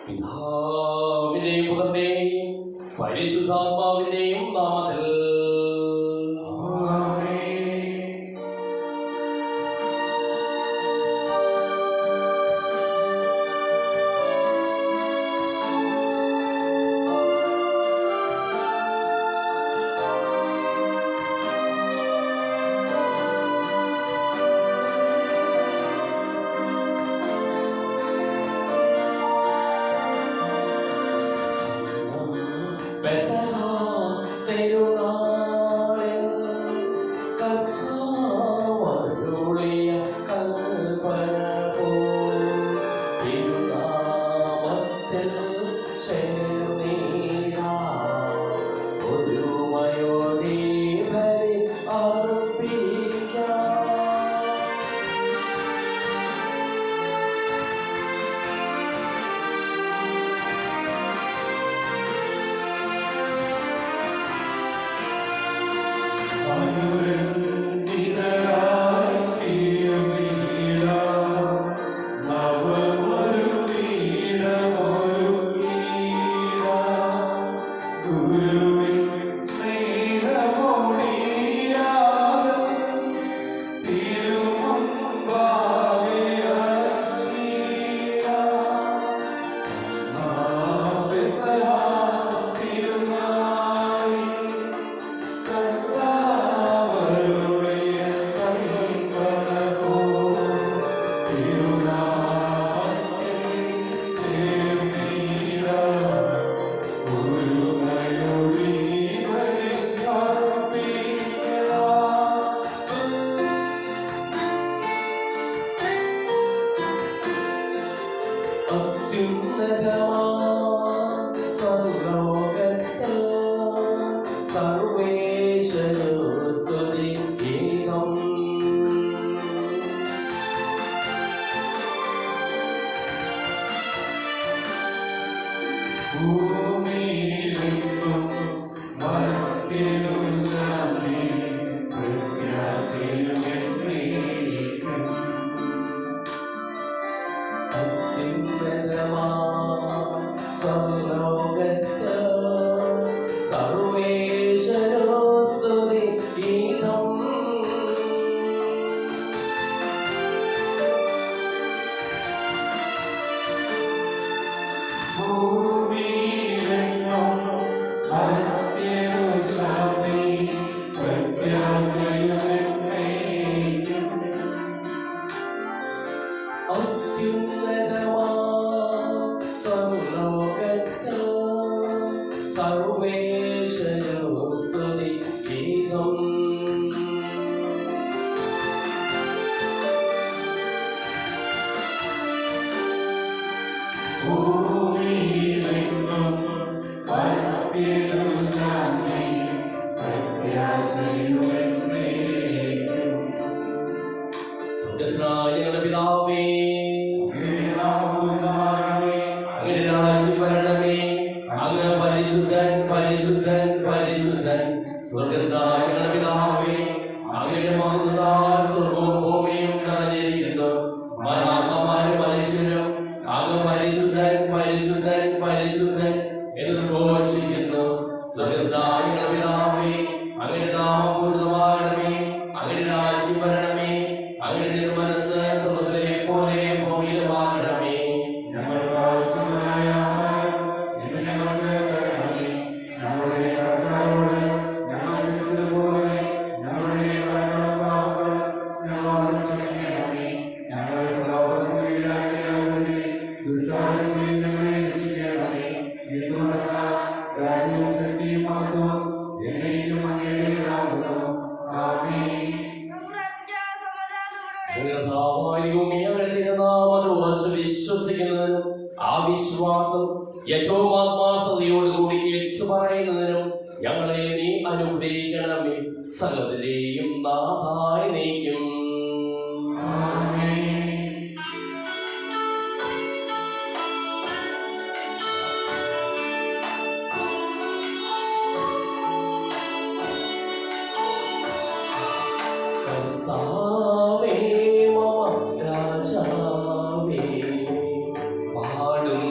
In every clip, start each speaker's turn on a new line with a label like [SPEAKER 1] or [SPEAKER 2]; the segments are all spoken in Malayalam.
[SPEAKER 1] പിതാവിന്റെയും പുത്രന്റെയും പരിശുദ്ധാത്മാവിന്റെയും നാമത്തിൽ വിശ്വസിക്കുന്നതിനും ആ വിശ്വാസം ഏറ്റവും ആത്മാർത്ഥതയോടുകൂടി ഏറ്റുപറയുന്നതിനും ഞങ്ങളെ നീ അനുഗ്രഹിക്കണമേ. സകലതിലെയും നാഥായി നീക്കും. രാജാവേ പാടും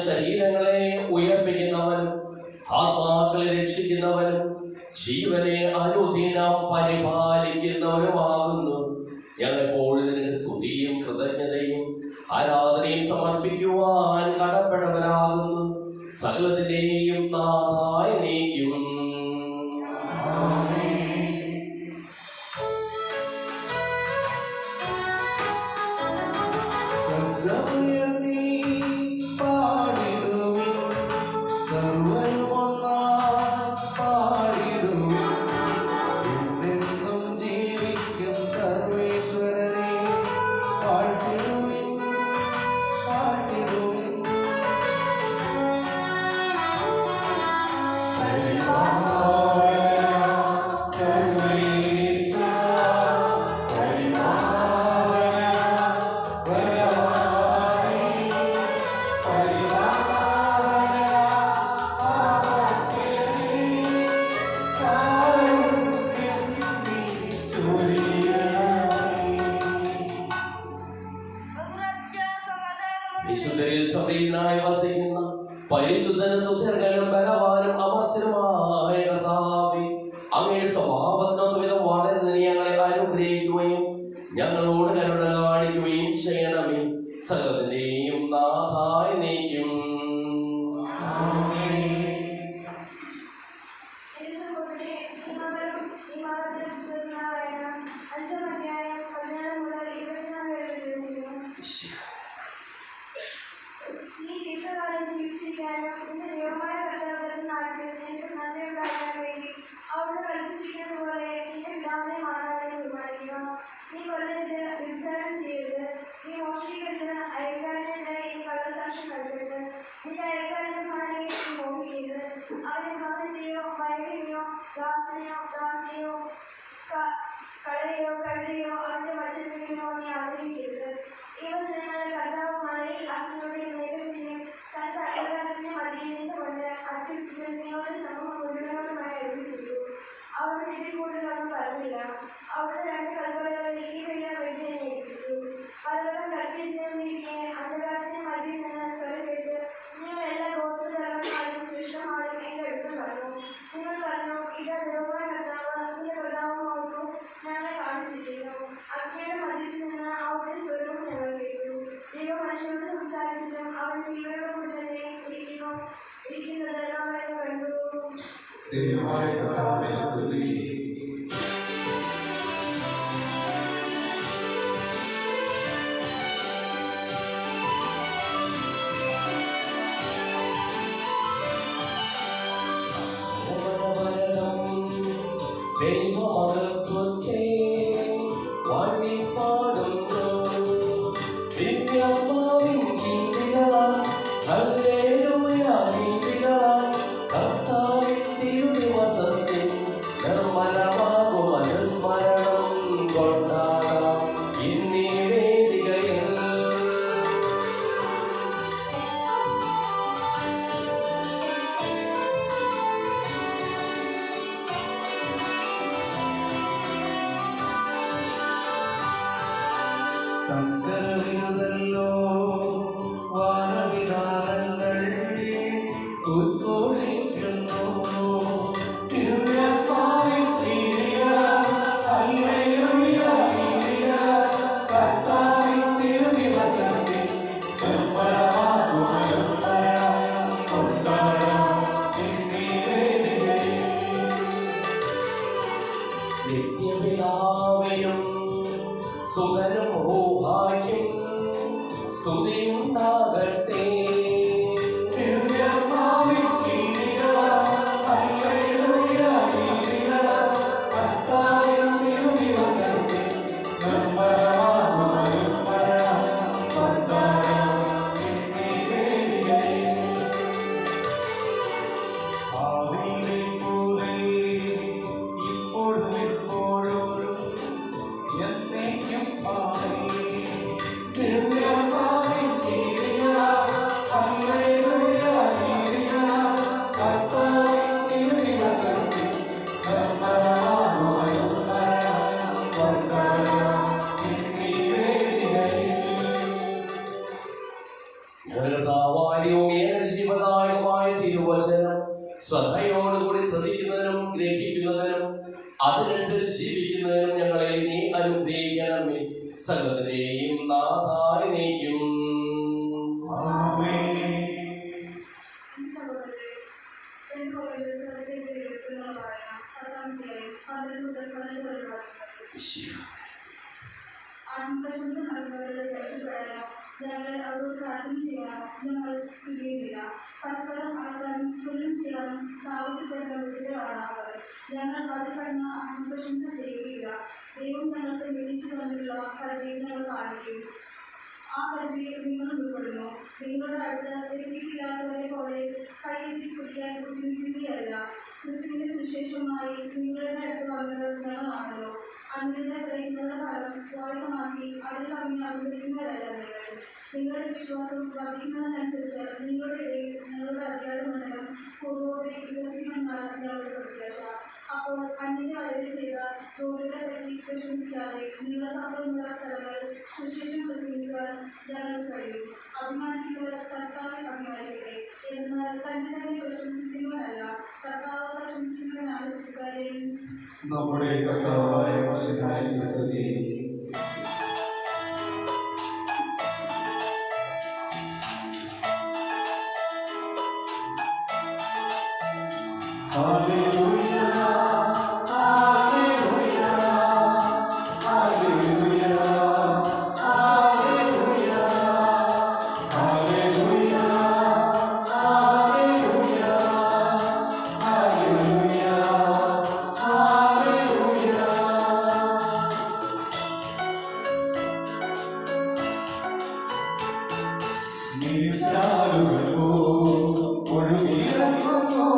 [SPEAKER 1] ശരീരങ്ങളെ ഉയർപ്പിക്കുന്നവനും ആത്മാക്കളെ രക്ഷിക്കുന്നവനും ജീവനെ അനുദിനം പരിപാലിക്കുന്നവനുമാകുന്നു. ഞങ്ങളെപ്പോഴും നിനക്ക് സ്തുതിയും കൃതജ്ഞതയും ആരാധനയും സമർപ്പിക്കുവാൻ കടപ്പെട്ടവരാകുന്നു. സകലത്തിന്റെയും നാഥായ നീക്കും. വിശുദ്ധരിൽ സമീനായി വസിക്കുന്ന പരിശുദ്ധനും സുദീർഘനും ബലവാനും അമർത്യനുമായ കർത്താവേ, അങ്ങയുടെ സ്വഭാവത്തിനൊത്തുവിധം വളരുന്ന ഞങ്ങളെ അനുഗ്രഹിക്കുകയും ഞങ്ങളോട് കരുണ കാണിക്കുകയും ചെയ്യണമേ. സകലത്തിന്റെയും നാഥായ നീക്കും. നീക്കും.
[SPEAKER 2] ആത്മപ്രശംസ നടത്തുന്നവരുടെ രക്ഷപ്പെടാനോ ഞങ്ങൾ അവരോട് പ്രാർത്ഥന ചെയ്യാനോ ഞങ്ങൾ കഴിയുന്നില്ല. പരസ്പരം അളക്കാനും തുല്യം ചെയ്യാനും സാഹചര്യപ്പെടുന്ന വ്യക്തികളാണ് അവർ. ഞങ്ങൾ അതിൽപ്പെടുന്ന ആത്മപ്രശംസ ചെയ്യുകയില്ല. ദൈവം ഞങ്ങൾക്ക് വിളിച്ചു തന്നിട്ടുള്ള പരിധി ഞങ്ങൾ പാലിക്കും. ആ പരിധിയിൽ നിങ്ങൾ ഉൾപ്പെടുന്നു. നിങ്ങളുടെ അടുത്ത് എത്തിയിട്ടില്ലാത്തവരെ പോലെ കൈയെത്തി പിടിക്കാൻ ബുദ്ധിമുട്ടുകയല്ല. ക്രിസ്തുവിന്റെ സുവിശേഷമായി നിങ്ങളുടെ അടുത്ത് വന്നത് ഞങ്ങളാണല്ലോ. അന്യരുടെ പ്രയത്നങ്ങളുടെ ഫലം സ്വായത്തമാക്കി അതിൽ കവിഞ്ഞ് അനുവദിക്കുന്നവരല്ല നിങ്ങൾ. നിങ്ങളുടെ വിശ്വാസം വർദ്ധിക്കുന്നതിനനുസരിച്ച് നിങ്ങളുടെ ഇടയിൽ ഞങ്ങളുടെ അധികാരമണ്ഡലം പൂർവ്വോപരി വികസിക്കുമെന്നാണ് ഞങ്ങളുടെ പ്രത്യാശ. അപ്പോൾ അന്യന്റെ വരവ് ചെയ്ത ജോലികളെ പറ്റി പ്രശംസിക്കാതെ നിങ്ങൾക്കപ്പുറമുള്ള സ്ഥലങ്ങൾ സുശേഷം പ്രസംഗിക്കാൻ ഞങ്ങൾക്ക് കഴിയും. അഭിമാനിക്കുന്നവർ കർത്താവെ അഭിമാനിക്കട്ടെ. എന്നാൽ തന്നെ തന്നെ പ്രശംസിക്കുന്നവരല്ല, കർത്താവ് പ്രശംസിക്കുന്നവനാണ് സ്വീകാര്യം.
[SPEAKER 3] നമ്മുടെ കർത്താവായ മിശിഹായിക്ക് സ്തുതി. ഹല്ലേലൂയ, ഹല്ലേലൂയ, ഹല്ലേലൂയ, ഹല്ലേലൂയ, ഹല്ലേലൂയ, ഹല്ലേലൂയ, ഹല്ലേലൂയ, ഹല്ലേലൂയ. നീർച്ചാലുകൾക്കോ ഒഴുകിയിറങ്ങുന്നു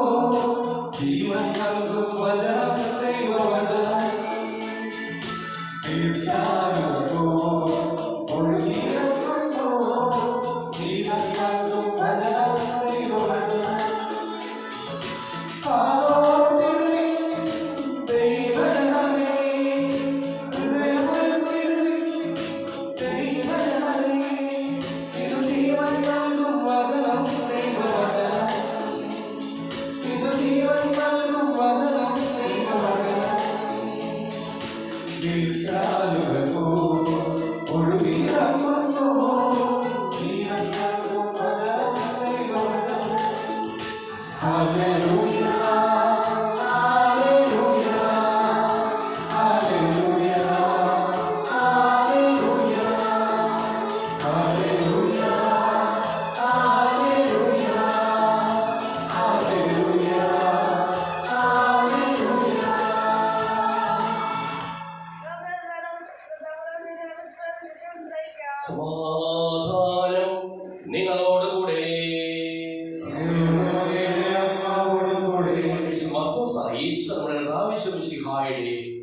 [SPEAKER 3] ജീവൻ നൽകും വചനം ദൈവവചനം. നീർച്ചാലുകൾക്കോ ഒഴുകിയിറങ്ങുന്നു ജീവൻ നൽകും വചനം ദൈവവചനം. ദൈവജനമേ ഹൃദയമൊരുക്കിടുവിൻ. ദൈവജനമേ ഇത് ജീവൻ നൽകും വചനം ദൈവവചനം. ഇത് ജീവൻ നൽകും വചനം ദൈവവചനം. നീർച്ചാലുകൾക്കോ ഒഴുകിയിറങ്ങുന്നു ജീവൻ നൽകും വചനം ദൈവവചനം. ഹല്ലേലൂയ, ഹല്ലേലൂയ, ഹല്ലേലൂയ, ഹല്ലേലൂയ, ഹല്ലേലൂയ, ഹല്ലേലൂയ, ഹല്ലേലൂയ, ഹല്ലേലൂയ.
[SPEAKER 1] സമാധാനം നിങ്ങളോടുകൂടെ.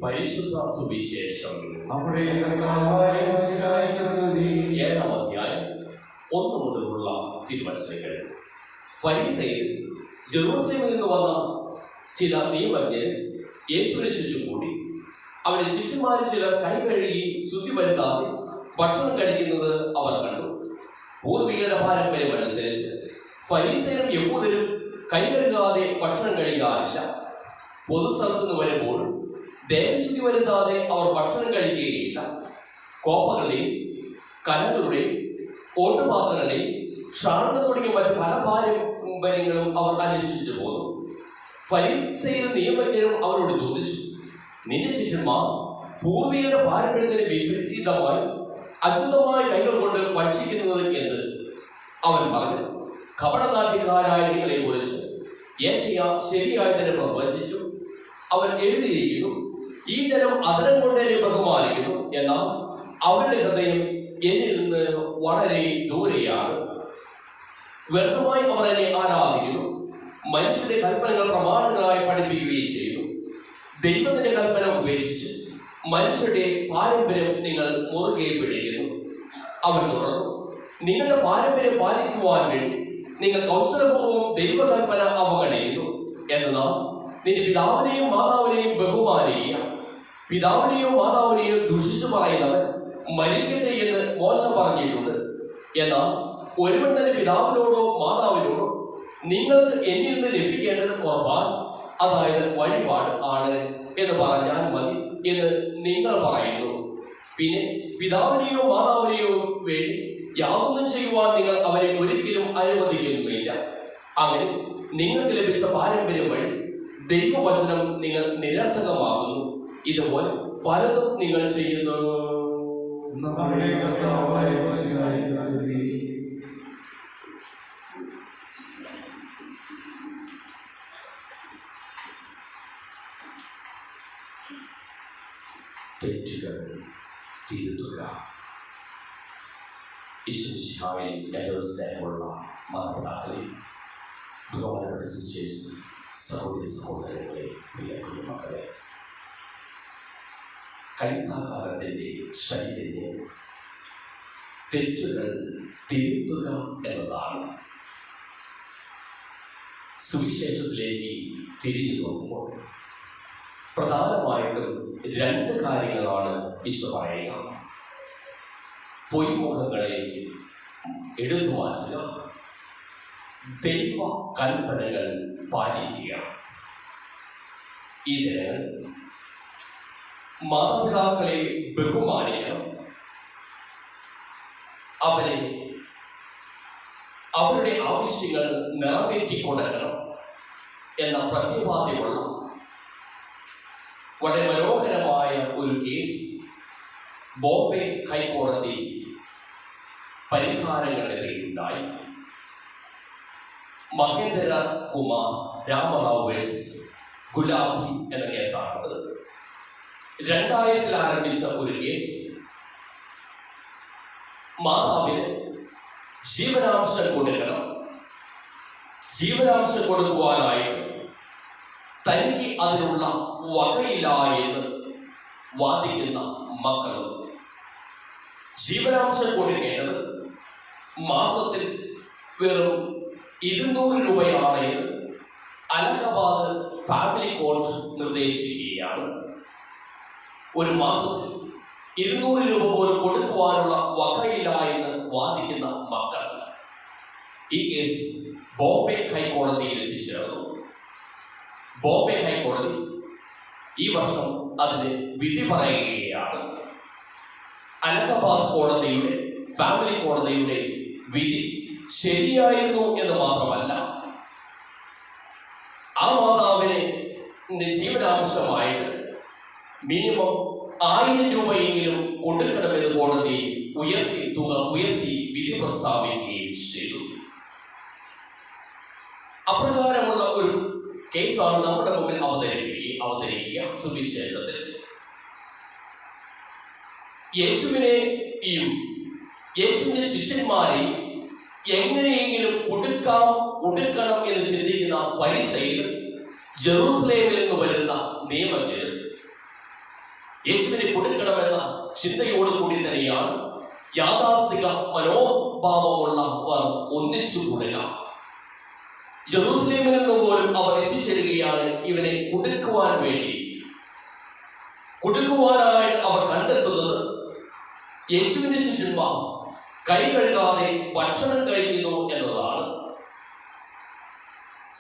[SPEAKER 1] പരിശുദ്ധ സുവിശേഷം
[SPEAKER 3] നമ്മുടെ കർത്താവായ മിശിഹായിക്ക് സ്തുതി.
[SPEAKER 1] 7-ാം അധ്യായം 1 മുതലുള്ള തിരുവചനങ്ങൾ. ഫരീസയർ ജെറൂസലേമിൽ നിന്ന് വന്ന ചില നിയമജ്ഞർ യേശുവിനെ ചുറ്റും കൂടി. അവരുടെ ശിഷ്യന്മാരിൽ ചിലർ കൈ കഴുകി ശുദ്ധി വരുത്താതെ ഭക്ഷണം കഴിക്കുന്നത് അവർ കണ്ടു. പൂർവികരുടെ പാരമ്പര്യം അനുസരിച്ച് ഫരീസയരും യഹൂദരും കൈ കഴുകാതെ ഭക്ഷണം കഴിക്കാറില്ല. പൊതുസ്ഥലത്ത് നിന്ന് വരുമ്പോൾ ദേഹശുദ്ധി വരുത്താതെ അവർ ഭക്ഷണം കഴിക്കുകയില്ല. കോപ്പകളുടെയും കലങ്ങളുടെയും ഓട്ടുപാത്രങ്ങളുടെയും ഷാർണ തുടങ്ങിയ മറ്റ് പല പാരമ്പര്യങ്ങളും അവർ അന്വേഷിച്ചു പോന്നു. ഫരീസയരും നിയമജ്ഞരും അവരോട് ചോദിച്ചു, നിന്റെ ശിഷ്യന്മാർ പൂർവികരുടെ പാരമ്പര്യത്തിന് വിപരീതമായി അശുദ്ധമായ കൈകൾ കൊണ്ട് ഭക്ഷിക്കുന്നത് എന്ത്? അവൻ പറഞ്ഞു, കപടനാട്യക്കാരായ നിങ്ങളെ കുറിച്ച് യെശയ്യാ ശരിയായി തന്നെ പ്രവചിച്ചു. അവൻ എഴുതിയിരിക്കുന്നു, ഈ ജനം അധരം കൊണ്ട് എന്നെ ബഹുമാനിക്കുന്നു, എന്നാൽ അവരുടെ ഹൃദയം എന്നിൽ നിന്ന് വളരെ ദൂരെയാണ്. വ്യർത്ഥമായി അവർ എന്നെ ആരാധിക്കുന്നു. മനുഷ്യന്റെ കൽപ്പനകൾ പ്രമാണങ്ങളായി പഠിപ്പിക്കുകയും ചെയ്യുന്നു. ദൈവത്തിന്റെ കൽപ്പന ഉപേക്ഷിച്ച് മനുഷ്യരുടെ പാരമ്പര്യം നിങ്ങൾ മുറുകെ പിടിക്കുന്നു. അവൻ തുടർന്നു, നിങ്ങളുടെ പാരമ്പര്യം പാലിക്കുവാൻ വേണ്ടി നിങ്ങൾ കൗശലപൂർവ്വം ദൈവകൽപ്പന അവഗണിക്കുന്നു. എന്നാൽ നിന്റെ പിതാവിനെയും മാതാവിനെയും ബഹുമാനിക്കുക. പിതാവിനെയോ മാതാവിനെയോ ദുഷിച്ചു പറയുന്നവൻ മരിക്കട്ടെ എന്ന് മോശം പറഞ്ഞിട്ടുണ്ട്. എന്നാൽ ഒരുവൻ തന്നെ പിതാവിനോടോ മാതാവിനോടോ നിങ്ങൾക്ക് എന്നിൽ നിന്ന് ലഭിക്കേണ്ടത് ഖുർബാൻ, അതായത് വഴിപാട് ആണ് എന്ന് പറഞ്ഞാൽ മതി എന്ന് നിങ്ങൾ പറയുന്നു. പിന്നെ പിതാവിനെയോ മാതാവിനെയോ വേണ്ടി യാതൊന്നും ചെയ്യുവാൻ നിങ്ങൾ അവരെ ഒരിക്കലും അനുവദിക്കുന്നുമില്ല. അങ്ങനെ നിങ്ങൾക്ക് ലഭിച്ച പാരമ്പര്യം വഴി ദൈവവചനം നിങ്ങൾ നിരർത്ഥകമാകുന്നു. ഇതുപോലെ പലതും നിങ്ങൾ ചെയ്യുന്നു.
[SPEAKER 3] നമ്മുടെ കർത്താവായ യേശുവിനെ സ്തുതി.
[SPEAKER 1] തെറ്റുകൾ തിരുത്തുക. ഈശ്വരശിഹായിൽ ഏറ്റവും സ്നേഹമുള്ള മാതാപിതാക്കളെ, ബഹുമാനപ്പെട്ട സിസ്റ്റേഴ്സ്, സഹോദരി സഹോദരങ്ങളെ, പ്രിയ കുഞ്ഞുമക്കളെ, കൈത്താകാരത്തിൻ്റെ ശരീരം തെറ്റുകൾ തിരുത്തുക എന്നതാണ്. സുവിശേഷത്തിലേക്ക് തിരിഞ്ഞു നോക്കുമ്പോൾ പ്രധാനമായിട്ടും രണ്ട് കാര്യങ്ങളാണ് ഈശോ പറയുക. പൊയ്മുഖങ്ങളെ എടുത്തു മാറ്റുക, ദൈവ കൽപ്പനകൾ പാലിക്കുക. ഈ ദിനങ്ങൾ മാതാപിതാക്കളെ ബഹുമാനിക്കണം, അവരുടെ ആവശ്യങ്ങൾ നിറവേറ്റിക്കൊടുക്കണം എന്ന പ്രതിപാദ്യമുള്ള വളരെ മനോഹരമായ ഒരു കേസ് ബോംബെ ഹൈക്കോടതി പരിഹാരങ്ങളിലുണ്ടായി. മഹേന്ദ്ര കുമാർ രാമറാവ് വേഴ്സസ് ഗുലാബി എന്ന കേസാണത്. 2000 ആരംഭിച്ച ഒരു കേസ്. മാതാവിന് ജീവനാംശം കൊടുക്കണം. ജീവനാംശം കൊടുക്കുവാനായിട്ട് തനിക്ക് അതിനുള്ള വകയില്ല എന്ന് വാദിക്കുന്ന മക്കളും, ജീവനാംശം കൊടുക്കേണ്ടത് മാസത്തിൽ വെറും 200 രൂപയാണ് എന്ന് അലഹബാദ് ഫാമിലി കോർട്ട് നിർദ്ദേശിക്കുകയാണ്. ഒരു മാസത്തിൽ 200 രൂപ പോലും കൊടുക്കുവാനുള്ള വകയില്ല എന്ന് വാദിക്കുന്ന മക്കൾ ഈ കേസ് ബോംബെ ഹൈക്കോടതിയിൽ എത്തിച്ചേർന്നു. ബോംബെ ഹൈക്കോടതി ഈ വർഷം അതിന് വിധി പറയുകയാണ്. അലഹബാദ് കോടതിയുടെ ഫാമിലി കോടതിയുടെ വിധി ശരിയായിരുന്നു എന്ന് മാത്രമല്ല, ആ മാതാവിനെ ജീവനാംശമായിട്ട് മിനിമം 1000 രൂപയെങ്കിലും കൊടുക്കണമെന്ന് കോടതി ഉയർത്തി വിധി പ്രസ്താവിക്കുകയും ചെയ്തു. അപ്രകാരമുള്ള ഒരു കേസാണ് നമ്മുടെ മുമ്പിൽ അവതരിപ്പിക്കുക സുവിശേഷത്തിൽ. യേശുവിനെയും യേശുവിന്റെ ശിഷ്യന്മാരെയും എങ്ങനെയെങ്കിലും കൊടുക്കണം എന്ന് ചിന്തിക്കുന്ന ഫരിസയരും ജെറൂസലേമിൽ നിന്ന് വരുന്ന നിയമജ്ഞരും യേശുവിനെ കൊടുക്കണമെന്ന ചിന്തയോടുകൂടി തന്നെയാണ് യാഥാസ്ഥിക മനോഭാവമുള്ളവർ ഒന്നിച്ചു കൂടുക. ജെറൂസലേമിൽ നിന്ന് പോലും അവർ എത്തിച്ചേരുകയാണ് ഇവനെ കൊടുക്കുവാനായിട്ട് അവർ കണ്ടെത്തുന്നത് യേശുവിന്റെ ശിഷ്യന്മാർ കൈ കഴുകാതെ ഭക്ഷണം കഴിക്കുന്നു എന്നതാണ്.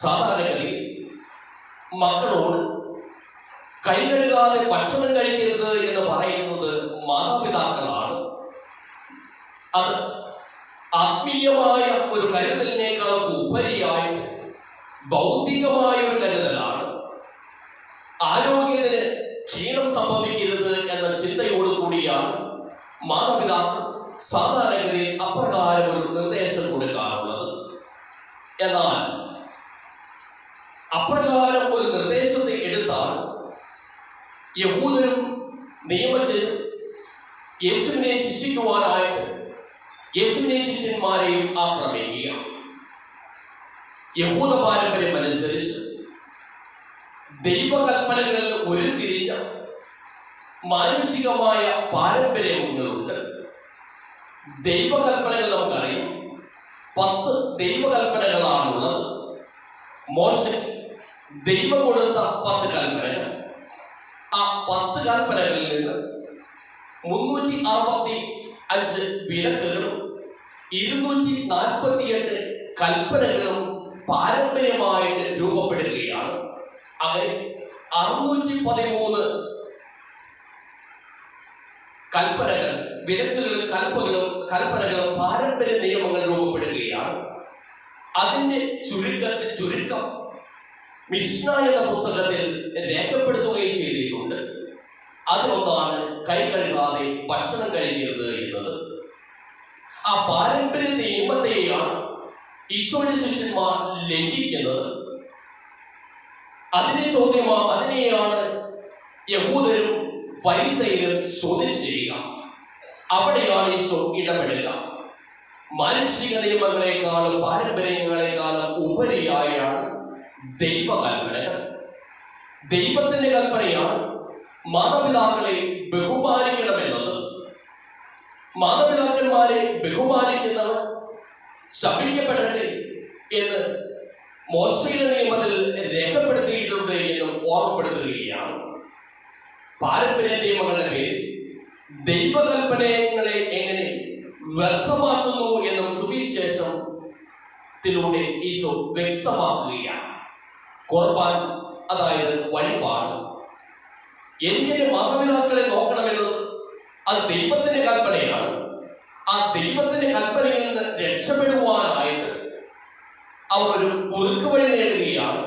[SPEAKER 1] സാധാരണഗതിയിൽ മക്കളോട് കൈ കഴുകാതെ ഭക്ഷണം കഴിക്കരുത് എന്ന് പറയുന്നത് മാതാപിതാക്കളാണ്. അത് ആത്മീയമായ ഒരു കരുതലിനേക്കാൾ ഉപരിയായിട്ട് ഭൗതികമായ ഒരു കരുതലാണ്. ആരോഗ്യത്തിന് ക്ഷീണം സംഭവിക്കരുത് എന്ന ചിന്തയോടുകൂടിയാണ് മാതാപിതാക്കൾ സാധാരണഗതിയിൽ അപ്രകാരം ഒരു നിർദ്ദേശം കൊടുക്കാറുള്ളത്. എന്നാൽ അപ്രകാരം ഒരു നിർദ്ദേശത്തെ എടുത്താൽ യഹൂദരും നിയമജ്ഞരും യേശുവിനെ ശിക്ഷിക്കുവാനായിട്ട് യേശുവിനെ ശിഷ്യന്മാരെയും ആക്രമിക്കുക. യഹൂദ പാരമ്പര്യം അനുസരിച്ച് ദൈവകൽപ്പനകളിൽ ഉരുത്തിരിഞ്ഞ മാനുഷികമായ പാരമ്പര്യങ്ങളുണ്ട്. ദൈവകൽപ്പനകൾ നമുക്കറിയാം, 10 ദൈവകൽപ്പനകളാണുള്ളത്. മോശെ ദൈവം കൊടുത്ത 10 കൽപ്പനകൾ. ആ 10 കൽപ്പനകളിൽ നിന്ന് 365 വിലക്കുകളും 248 കൽപ്പനകളും പാരമ്പര്യമായിട്ട് രൂപപ്പെടുകയാണ്. അങ്ങനെ 613 കൽപ്പനകൾ, വിലക്കുകളും കൽപ്പനകളും പാരമ്പര്യ നിയമങ്ങൾ രൂപപ്പെടുകയാണ്. അതിന്റെ ചുരുക്കം മിഷ്ന എന്ന പുസ്തകത്തിൽ രേഖപ്പെടുത്തുകയും ചെയ്തിട്ടുണ്ട്. അതിലൊന്നാണ് കൈ കഴുകാതെ ഭക്ഷണം കഴിക്കരുത് എന്നത്. ആ പാരമ്പര്യ നിയമത്തെയാണ് ഈശോയുടെ ശിഷ്യന്മാർ ലംഘിക്കുന്നത്. അതിനെയാണ് യഹൂദരും ഫരിസയരും ചോദ്യം ചെയ്യുക. അവിടെയാണ് ഈശോ ഇടപെടുക. മാനുഷിക നിയമങ്ങളെക്കാളും പാരമ്പര്യങ്ങളെക്കാളും ഉപരിയായാണ് ദൈവകൽപ്പനകൾ. ദൈവത്തിന്റെ കൽപ്പനയാണ് മാതാപിതാക്കളെ ബഹുമാനിക്കണമെന്നത്. മാതാപിതാക്കന്മാരെ ബഹുമാനിക്കുന്നവർ ശപിക്കപ്പെടട്ടെ എന്ന് മോശയുടെ നിയമത്തിൽ രേഖപ്പെടുത്തിയിട്ടുണ്ട് എന്നും ഓർമ്മപ്പെടുത്തുകയാണ്. പാരമ്പര്യ നിയമങ്ങളുടെ പേരിൽ ദൈവകൽപ്പനകളെ എങ്ങനെ വ്യർത്ഥമാക്കുന്നു എന്നും സുവിശേഷത്തിലൂടെ ഈശോ വ്യക്തമാക്കുകയാണ്. ഖുർബാൻ, അതായത് വഴിപാട്, എങ്ങനെ മാതാപിതാക്കളെ നോക്കണമെന്നത് അത് ദൈവത്തിന്റെ കൽപ്പനയാണ്. ആ ദൈവത്തിന്റെ കൽപ്പനയിൽ നിന്ന് രക്ഷപ്പെടുവാനായിട്ട് അവർ ഒരു കുറുക്ക് വഴി നേടുകയാണ്.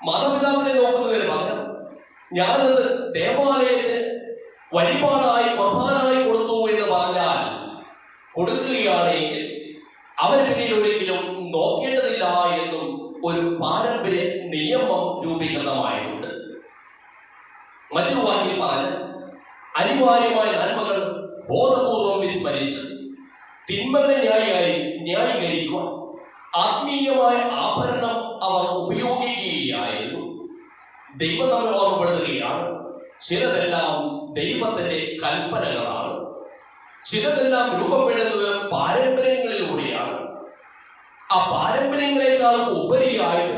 [SPEAKER 1] മാതാപിതാക്കളെ നോക്കുന്നതിന് പകരം ഞാനത് ദേവാലയത്തിന് വഴിപാടായി ഖുർബാനായി കൊടുത്തു എന്ന് പറഞ്ഞാൽ കൊടുക്കുകയാണെങ്കിൽ അവരെ പിന്നീട് ഒരിക്കലും നോക്കേണ്ടതില്ല എന്നും ഒരു പാരമ്പര്യ നിയമം രൂപീകൃതമായിട്ടുണ്ട്. മറ്റൊരു വാക്കിൽ പറഞ്ഞ് അനിവാര്യമായ നന്മകൾ ബോധപൂർവം വിസ്മരിച്ച് തിന്മകളെ ന്യായീകരിക്കുക ആത്മീയമായ ആഭരണം അവർ ഉപയോഗിക്കുകയായിരുന്നു. ദൈവം നമ്മെ ഓർമ്മപ്പെടുത്തുകയാണ്, ചിലതെല്ലാം ദൈവത്തിന്റെ കൽപ്പനകളാണ്, ചിലതെല്ലാം രൂപപ്പെടുന്നത് പാരമ്പര്യങ്ങളിലൂടെയാണ്. ആ പാരമ്പര്യങ്ങളെക്കാൾ ഉപരിയായിട്ട്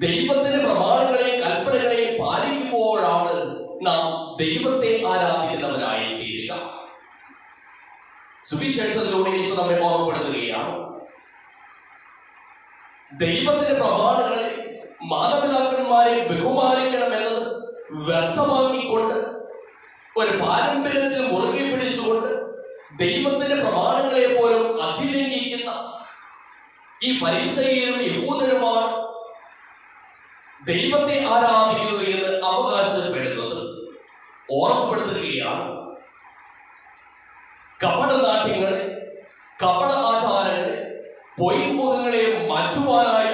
[SPEAKER 1] ദൈവത്തിന്റെ പ്രമാണങ്ങളെയും കൽപ്പനകളെയും പാലിക്കുമ്പോഴാണ് നാം ദൈവത്തെ ആരാധിക്കുന്നവരായി തീരുക. സുവിശേഷത്തിലൂടെ യേശു നമ്മെ ഓർമ്മപ്പെടുത്തുകയാണ്, ദൈവത്തിന്റെ പ്രമാണങ്ങളെ മാതാപിതാക്കന്മാരെ ബഹുമാനിക്കണം എന്നത് വ്യർത്ഥമാക്കിക്കൊണ്ട് ഒരു പാരമ്പര്യത്തിൽ മുറുകെ പിടിച്ചുകൊണ്ട് ദൈവത്തിന്റെ പ്രമാണങ്ങളെ പോലും അതിലംഘിക്കുന്ന ഈ ഫരിസയരും യഹൂദരുമാണ് ദൈവത്തെ ആരാധിക്കുന്നത് എന്ന് അവകാശപ്പെടുന്നത്. ഓർമ്മപ്പെടുത്തുകയാണ്, കപടനാട്യങ്ങളെ, കപട ആചാരങ്ങളെ, പൊയ്മുഖങ്ങളെ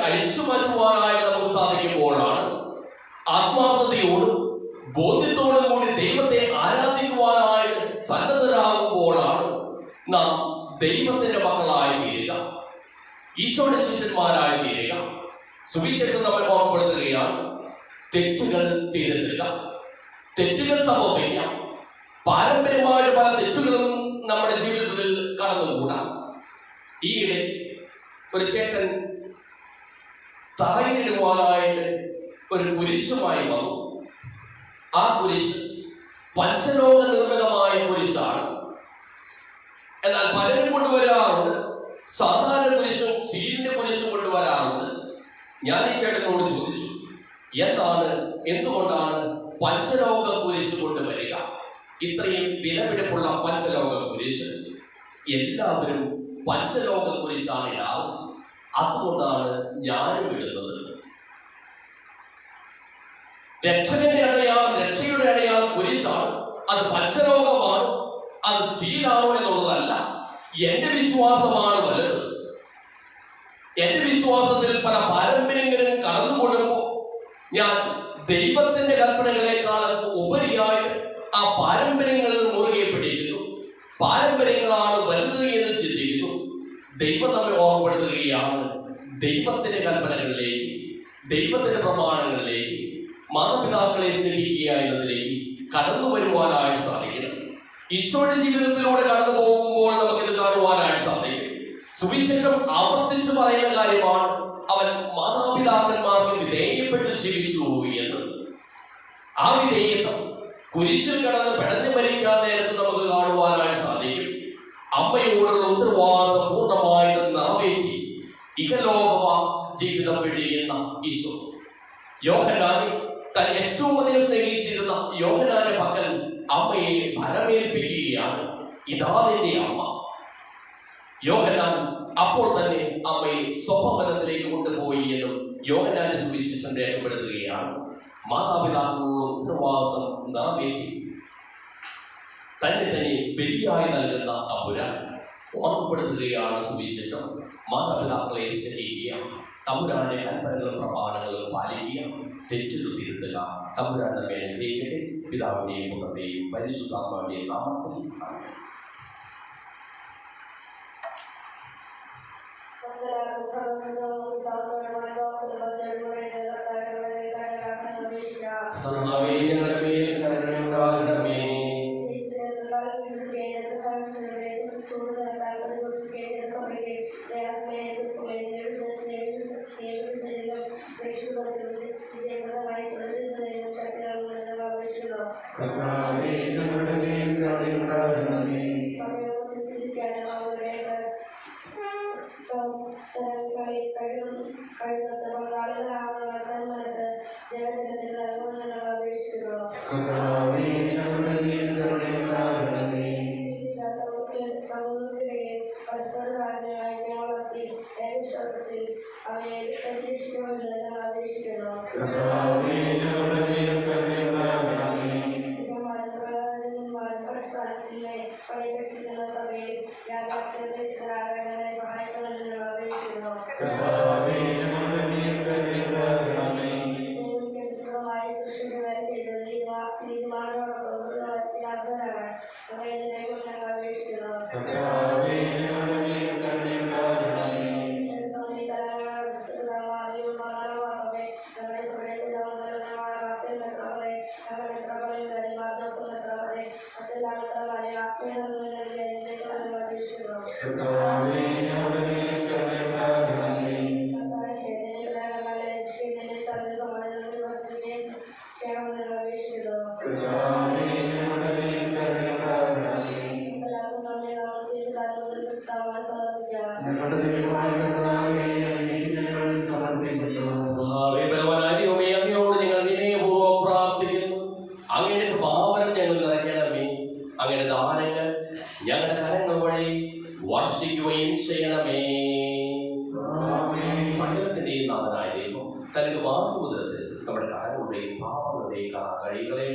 [SPEAKER 1] അഴിച്ചു മാറ്റുവാനായി നമുക്ക് സാധിക്കുമ്പോഴാണ് ആത്മാർത്ഥതയോടും ബോധ്യത്തോടും കൂടി ദൈവത്തെ ആരാധിക്കുവാനായിട്ട് സന്നദ്ധരാകുമ്പോഴാണ് നാം ദൈവത്തിന്റെ മക്കളായി തീരുക, ഈശോയുടെ ശിഷ്യന്മാരായി തീരുക. സുവിശേഷം നമ്മെ ഓർമ്മപ്പെടുത്തുകയാണ്, തെറ്റുകൾ തിരുത്തുക, തെറ്റുകൾ സംഭവിക്കാം. പാരമ്പര്യമായ പല തെറ്റുകളും നമ്മുടെ ജീവിതത്തിൽ കടന്നുകൂടാം. ഈയിടെ ഒരു ചേട്ടൻ തറയിലിടുവാനായിട്ട് ഒരു കുരിശുമായി വന്നു. ആ കുരിശ് പഞ്ചലോക നിർമ്മിതമായ കുരിശാണ്. എന്നാൽ പലരും കൊണ്ടുവരാറുണ്ട്, സാധാരണ കുരിശും സ്റ്റീലിന്റെ കുരിശും കൊണ്ടുവരാറുണ്ട്. ഞാൻ ഈ ചേട്ടനോട് ചോദിച്ചു, എന്തുകൊണ്ടാണ് പഞ്ചലോക കുരിശ് കൊണ്ടുവരിക? ഇത്രയും വിലപിടിപ്പുള്ള പഞ്ചലോക കുരിശ് എല്ലാവരും പഞ്ചലോക കുരിശാണ് ഇടാറ്, അതുകൊണ്ടാണ് ഞാനും ഇടുന്നത്. രക്ഷയുടെ അടയാളം കുരിശാണ്, അത് പഞ്ചലോകമാണ്, അത് സ്റ്റീലാണോ എന്നുള്ളതല്ല. എന്റെ വിശ്വാസമാണ് വലുത്. എന്റെ വിശ്വാസത്തിൽ പല പാരമ്പര്യങ്ങളും കടന്നുകൊള്ളുമ്പോൾ ഞാൻ ദൈവത്തിന്റെ കൽപ്പനകളെക്കാളും ഉപരിയായി ആ പാരമ്പര്യങ്ങളിൽ മുറുകെ പിടിക്കുന്നു. പാരമ്പര്യങ്ങളാണ് വലുത് എന്ന് ചിന്തിക്കുന്നു. ദൈവം നമ്മെ ഓർമ്മപ്പെടുത്തുകയാണ്, ദൈവത്തിന്റെ കൽപ്പനകളിലേക്ക്, ദൈവത്തിന്റെ പ്രമാണങ്ങളിലേക്ക്, മാതാപിതാക്കളെ സ്നേഹിക്കുക എന്നതിലേക്ക് കടന്നു വരുവാനായിട്ട് സാധിക്കണം. ഈശോയുടെ ജീവിതത്തിലൂടെ കടന്നു പോകുമ്പോൾ നമുക്കിത് കാണുവാനായിട്ട് സാധിക്കും. സുവിശേഷം ആവർത്തിച്ചു പറയുന്ന കാര്യമാണ്, അവൻ മാതാപിതാക്കന്മാർക്ക് വിധേയപ്പെട്ട് ജീവിച്ചു എന്ന്. ആ വിധേയത്വം കുരിശിൽ കടന്ന് പെടഞ്ഞു മരിക്കാൻ നേരത്ത് നമുക്ക് കാണുവാനായിട്ട് സാധിക്കും. അമ്മയോടുള്ള ഉത്തരവാദിത്വം പൂർണ്ണമായിട്ട് നിറവേറ്റി ഇഹലോക ജീവിതം വെടിയുന്ന ഈശോ യോഹന്നാനെ താൻ ഏറ്റവും അധികം സ്നേഹിച്ചിരുന്ന യോഹന്നാന്റെ പക്കൽ അമ്മയെ ഭരമേൽപ്പിക്കുകയാണ്. ഇതാ നിന്റെ അമ്മ. യോഹന്നാൻ അപ്പോൾ തന്നെ അമ്മയെ സ്വഭവനത്തിലേക്ക് കൊണ്ടുപോയി എന്നും യോഹന്നാന്റെ സുവിശേഷം രേഖപ്പെടുത്തുകയാണ്. മാതാപിതാക്കളുടെ ഉത്തരവാദിത്വം നിറവേറ്റി തന്നെ ബലിയായി നൽകുന്ന തമ്പുരാൻ ഓർമ്മപ്പെടുത്തുകയാണ് സുവിശേഷം. മാതാപിതാക്കളെ സ്നേഹിക്കുക, തമ്പുരാന്റെ കൽപ്പനകളും പ്രമാണങ്ങളും പാലിക്കുക, തെറ്റുകൾ തിരുത്തുക. തമ്പുരാൻ നമ്മെ അനുഗ്രഹിക്കട്ടെ. പിതാവിന്റെയും പുത്രന്റെയും പരിശുദ്ധാത്മാവിന്റെയും നാമത്തിൽ ആമേൻ. കർത്താവേ, ഞങ്ങളുടെ മേൽ കരുണയുണ്ടാകണമേ.
[SPEAKER 3] കർത്താവേ, ഞങ്ങളുടെ മേൽ കരുണയുണ്ടാകണമേ. കർത്താവേ, ഞങ്ങളുടെ മേൽ കരുണയുണ്ടാകണമേ. കർത്താവേ, ഞങ്ങളുടെ മേൽ കരുണയുണ്ടാകണമേ. കർത്താവേ, ഞങ്ങളുടെ മേൽ കരുണയുണ്ടാകണമേ. കർത്താവേ, ഞങ്ങളുടെ മേൽ കരുണയുണ്ടാകണമേ. കർത്താവേ, ഞങ്ങളുടെ മേൽ കരുണയുണ്ടാകണമേ. കർത്താവേ, ഞങ്ങളുടെ മേൽ കരുണയുണ്ടാകണമേ. ഞങ്ങളുടെ ദൈവമായ കർത്താവേ, അങ്ങേക്ക് ഞങ്ങൾ സമർപ്പിക്കുന്നു.
[SPEAKER 1] ബലവാനായിരിക്കുമേ, അങ്ങയോട് ഞങ്ങൾ വിനയപൂർവ്വം പ്രാർത്ഥിക്കുന്നു. അങ്ങയുടെ പാവനം ഞങ്ങൾ നിറയ്ക്കണമേ. അങ്ങയുടെ ദാനങ്ങൾ ഞങ്ങളുടെ കരങ്ങൾ വഴി വർഷിക്കുകയും ചെയ്യണമേ. സകലത്തിന്റെയും നാഥനായ ദൈവം തന്റെ വാസമുദ്രത്തിൽ നമ്മുടെ കരങ്ങളുടെയും പാപങ്ങളുടെയും കഴികളെ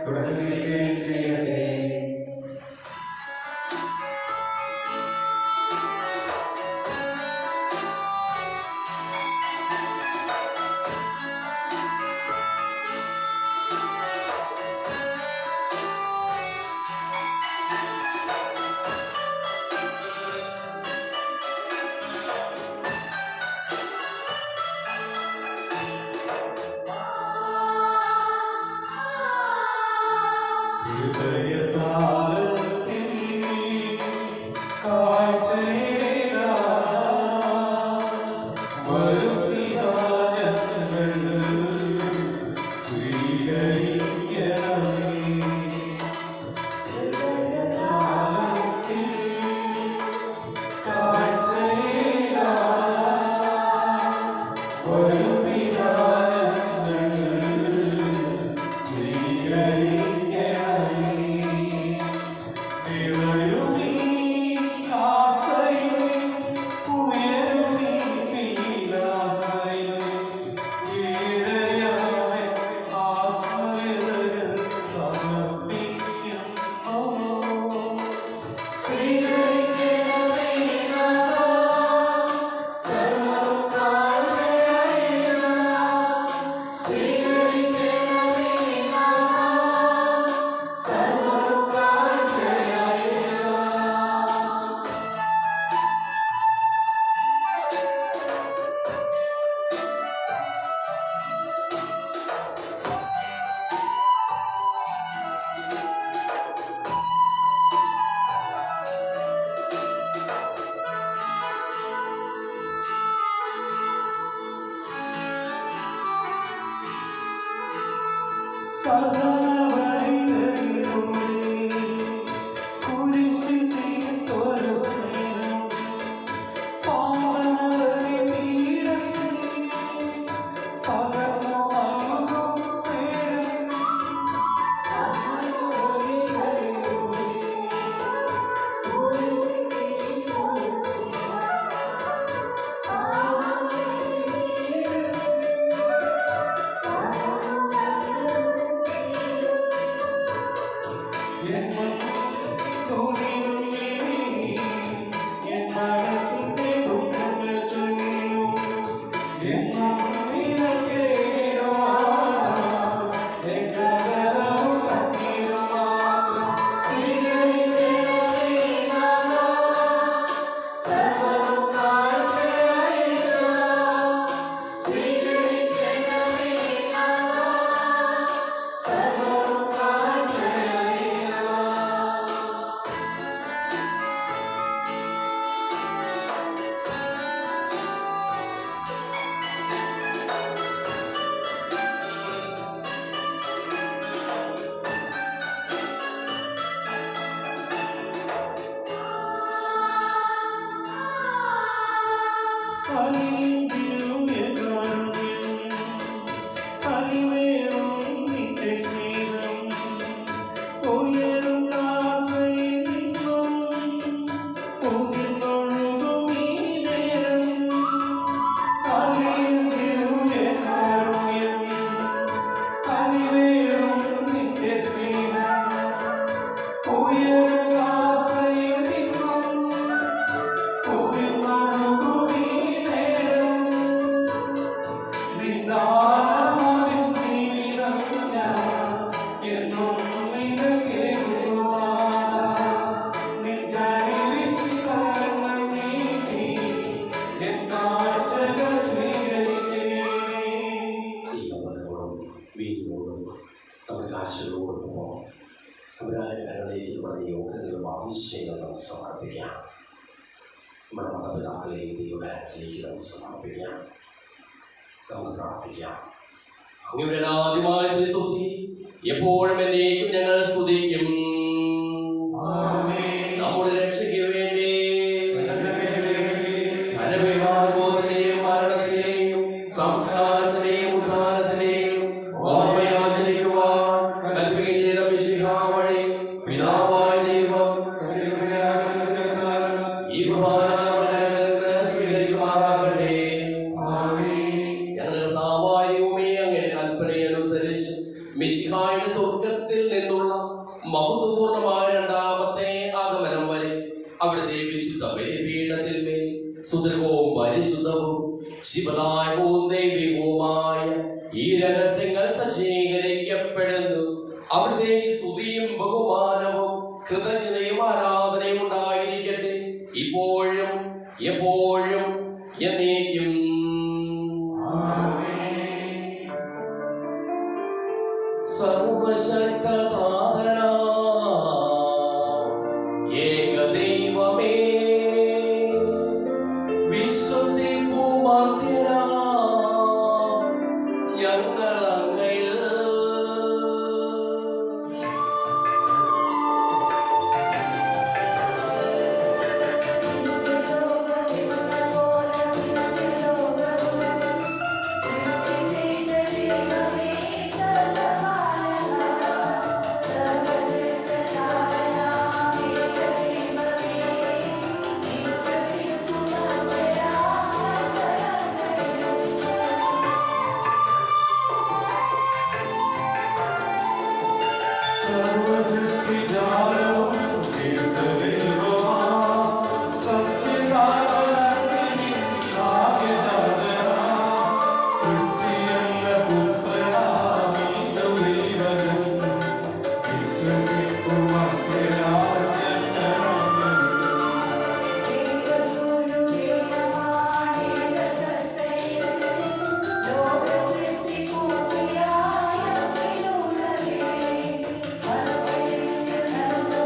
[SPEAKER 3] തുടരുകയും ചെയ്യട്ടെ.
[SPEAKER 1] സമർപ്പിക്കാം. നമ്മുടെ മാതാപിതാക്കളെയും ദൈവകാരങ്ങളിലേക്ക് നമുക്ക് സമർപ്പിക്കാം. നമുക്ക് പ്രാർത്ഥിക്കാം. അങ്ങയുടെ ആദ്യമായ തുതി എപ്പോഴും എന്നേക്കും ഞങ്ങൾ സ്തുതിക്കും. നമ്മുടെ രക്ഷയ്ക്ക് വേണ്ടി ധനവിഹാരബോധത്തിനെയും മരണത്തിനെയും സംസ്കാരത്തിനെയും ഉദ്ധാരത്തിനെയും ഓർമ്മയാചരിക്കുവാൻ കൽപ്പിക്കുകയും ചെയ്ത മിശിഹാ വഴി പിതാവായ ദൈവം ഈ കുർബാന സ്വീകരിക്കുമാറാകട്ടെ. ഞങ്ങളുടെ കർത്താവായ ദൈവമേ, അങ്ങയുടെ കൽപ്പനയനുസരിച്ച് മിശിഹായുടെ സ്വർഗത്തിൽ നിന്നുള്ള മഹത്വപൂർണമായ രണ്ടാമത്തെ ആഗമനം വരെ അവിടുത്തെ വിശുദ്ധ ബലിപീഠത്തിൽ മേൽ സുദൃഢവും പരിശുദ്ധവും ശിവദായകവും ദൈവികവുമായ ഈ രഹസ്യങ്ങൾ സജ്ജീകരിക്കപ്പെടുന്നു. അവിടുത്തെ സ്തുതിയും ബഹുമാനവും കൃതജ്ഞതയും ആരാധനയും ഉണ്ടായിരിക്കട്ടെ, ഇപ്പോഴും എപ്പോഴും എന്നേക്കും. സർവശക്തനാഥനായ ഏകദൈവമേ, വിശ്വസിപ്പുമർത്യരാ ഞങ്ങൾ അങ്ങയിൽ
[SPEAKER 2] Thank you.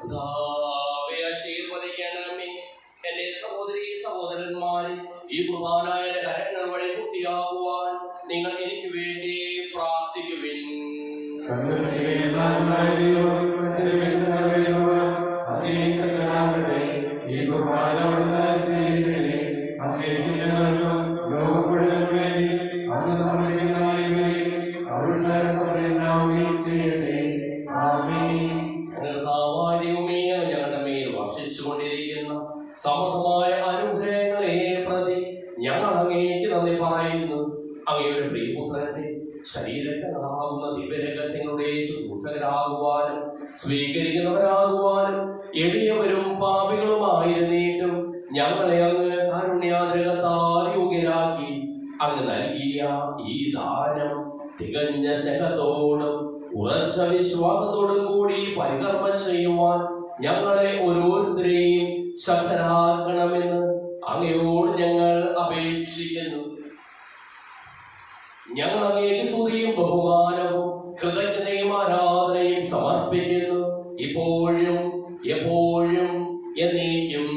[SPEAKER 1] കർത്താവേ, ആശീർവദിക്കണമേ. എന്റെ സഹോദരീ സഹോദരന്മാരെ, ഈ കുർബാനായ കരങ്ങൾ വഴി പൂർത്തിയാകുവാൻ നിങ്ങൾ എനിക്ക് വേണ്ടി പ്രാർത്ഥിക്കുവിൻ. കർത്താവായ ഞങ്ങളുടെ മേൽ വർഷിച്ചുകൊണ്ടിരിക്കുന്ന സമൃദ്ധമായ അനുഗ്രഹങ്ങളെ പ്രതി ഞങ്ങൾ അങ്ങേക്ക് നന്ദി പറയുന്നു. അങ്ങയുടെ പ്രിയപുത്രന്റെ ശരീരങ്ങളാകുന്ന ദിവ്യരഹസ്യങ്ങളുടെ ശുശ്രൂഷകരാകുവാനും സ്വീകരിക്കുന്നവരാകുവാനും എളിയവരും പാപികളുമായിരുന്നിട്ടും ഞങ്ങളെ അങ്ങ് കാരുണ്യാഗ്രഹത്താൽ യോഗ്യരാക്കി. അങ്ങ് നൽകിയ ഈ ദാനം തികഞ്ഞ സ്നേഹത്തോടും ഉറച്ച വിശ്വാസത്തോടും കൂടി പരികർമ്മം ചെയ്യുവാൻ ഞങ്ങളെ ഓരോരുത്തരെയും ശക്തരാക്കണമെന്ന് അങ്ങയോട് ഞങ്ങൾ അപേക്ഷിക്കുന്നു. ഞങ്ങൾ അങ്ങേക്ക് സ്തുതിയും ബഹുമാനവും കൃതജ്ഞതയും ആരാധനയും സമർപ്പിക്കുന്നു, ഇപ്പോഴും എപ്പോഴും എന്നേക്കും.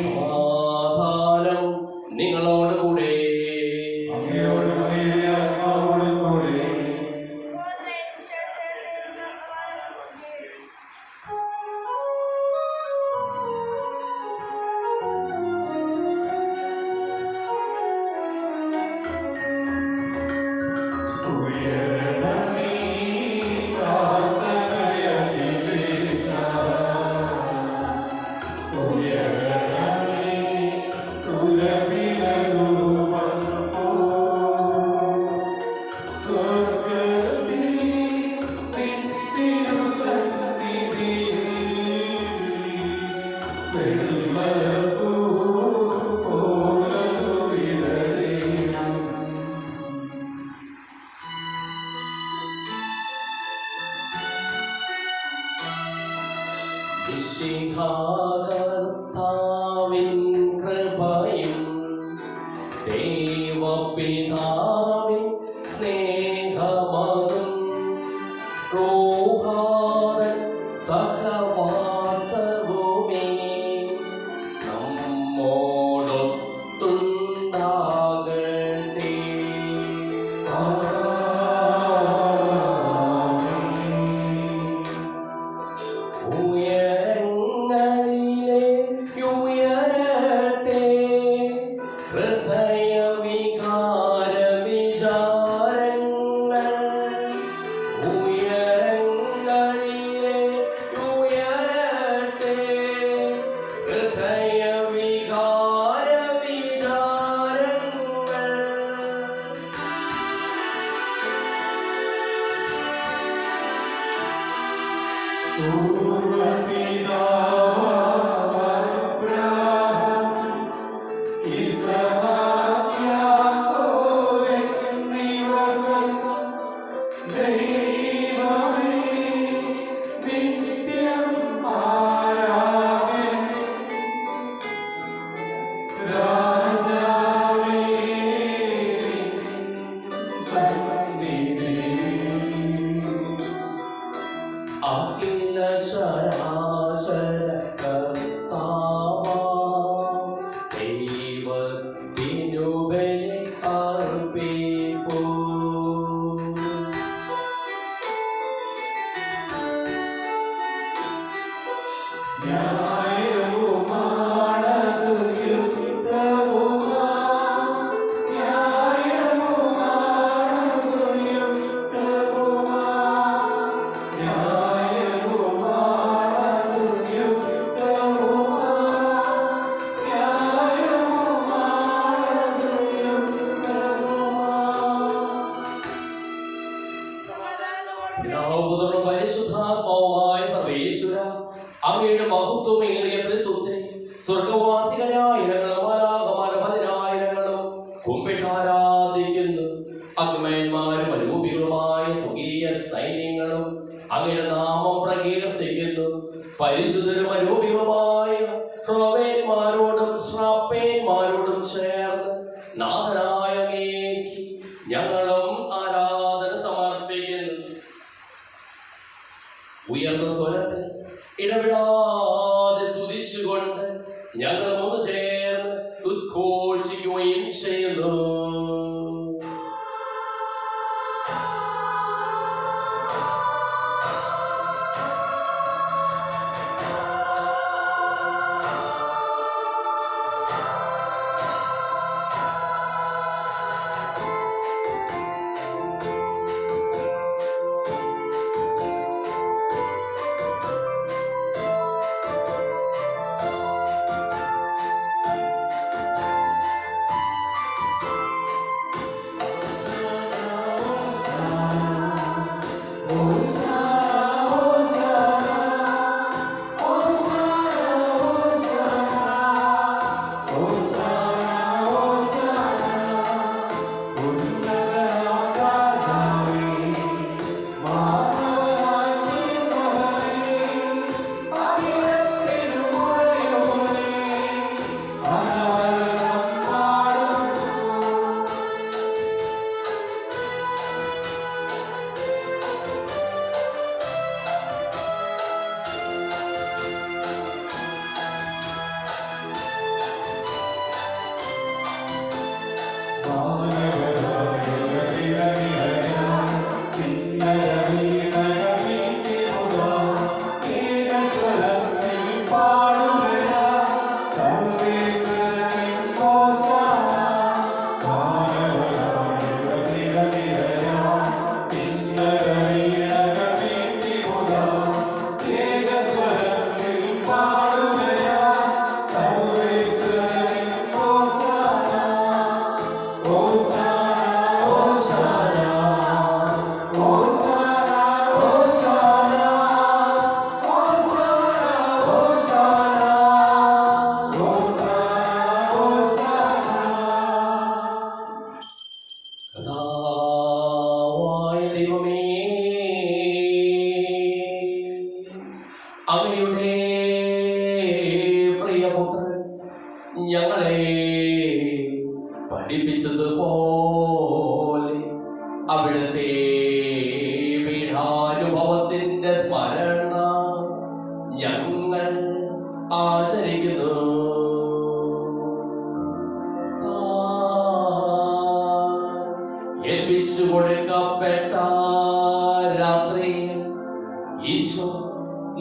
[SPEAKER 1] സമാധാനം നിങ്ങളോട് കൂടെ. കർത്താവിൻ കൃപയും ദൈവപിതാവിൻ സ്നേഹമതും റൂഹാൻ സഹവാസവുമേ നമ്മോടൊത്തുണ്ടാകട്ടെ. അഖില ശരാശര കർത്താവാം ദൈവത്തിനു ബലി അർപ്പിപ്പൂ.
[SPEAKER 3] ന്യായവുമാണതു യുക്തവുമാ, ന്യായവുമാ
[SPEAKER 1] പിതാവുപുത്രനും പരിശുദ്ധാത്മാവുമായ സർവേശ്വര, അങ്ങയുടെ മഹത്വമേറിയ തൃത്വത്തെ സ്വർഗവാസികളായ പതിനായിരങ്ങളും കുമ്പിട്ടാരാധിക്കുന്നു. അഗ്മയന്മാരും അരൂപികളുമായ സ്വകീയ സൈന്യങ്ങളും അങ്ങയുടെ നാമം പ്രകീർത്തിക്കുന്നു. പരിശുദ്ധരും അരൂപികളുമായ ക്രോവേന്മാരോടും ശ്രാപ്പേന്മാരോടും ചേർന്ന് നാഥനായ അങ്ങേക്ക് ഞങ്ങളും ആരാധന സമർപ്പിക്കുന്നു. ഉയർന്ന സ്വരത്തിൽ ഇടവിടാതെ സ്തുതിച്ചുകൊണ്ട് ഞങ്ങൾ ഒന്ന് ചേർന്ന് ഉദ്ഘോഷിക്കുകയും ചെയ്യുന്നു. അങ്ങയുടെ പ്രിയപുത്രൻ ഞങ്ങളെ പഠിപ്പിച്ചതുപോലെ അവിടുത്തെ പീഠാനുഭവത്തിന്റെ സ്മരണ ഞങ്ങൾ ആചരിക്കുന്നു. ഏൽപ്പിച്ചു കൊടുക്കപ്പെട്ട രാത്രിയിൽ ഈശോ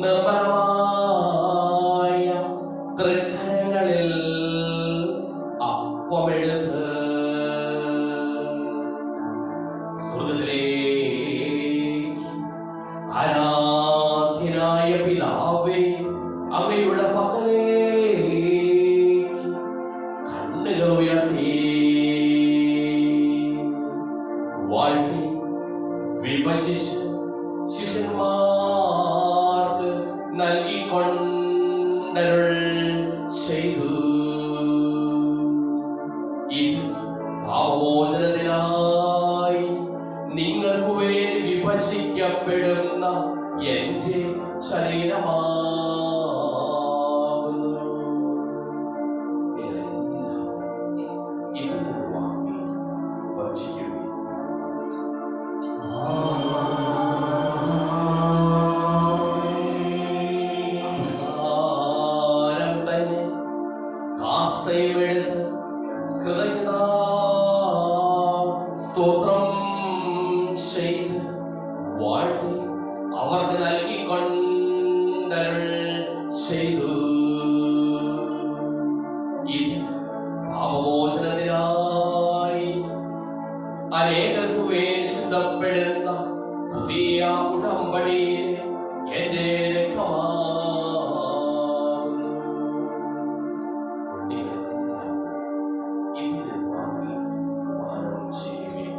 [SPEAKER 1] നിർമ്മലമായ തൃക്കരങ്ങളിൽ അപ്പമെടുത്ത് സ്വർഗ്ഗത്തിലേക്ക് ആരാധ്യനായ പിതാവേ അങ്ങയുടെ പക്കലേക്ക് കണ്ണുകൾ ഉയർത്തി വാഴ്ത്തി വിഭജിച്ച് ശിഷ്യന്മാർക്ക് നൽകിക്കൊണ്ടരുൾ ചെയ്തു. ഇത് പാപമോചനത്തിനായി നിങ്ങൾക്ക് വേണ്ടി വിഭജിക്കപ്പെടുന്ന എന്റെ ശരീരമാകുന്നു. ഇത് വാങ്ങി ഭക്ഷിക്കുക. സ്തോത്രം ചെയ്ത് വാഴ്ത്തി അവർക്ക് നൽകിക്കൊണ്ടരുൾ ചെയ്തു. ഇത് പാപമോചനത്തിനായി അനേകർക്കു വേണ്ടി ചിന്തപ്പെടുന്ന പുതിയ ഉടമ്പടിയിലെ എന്റെ രക്തമാകുന്നു. ഇത് വാങ്ങി പാനം ചെയ്യുവിൻ.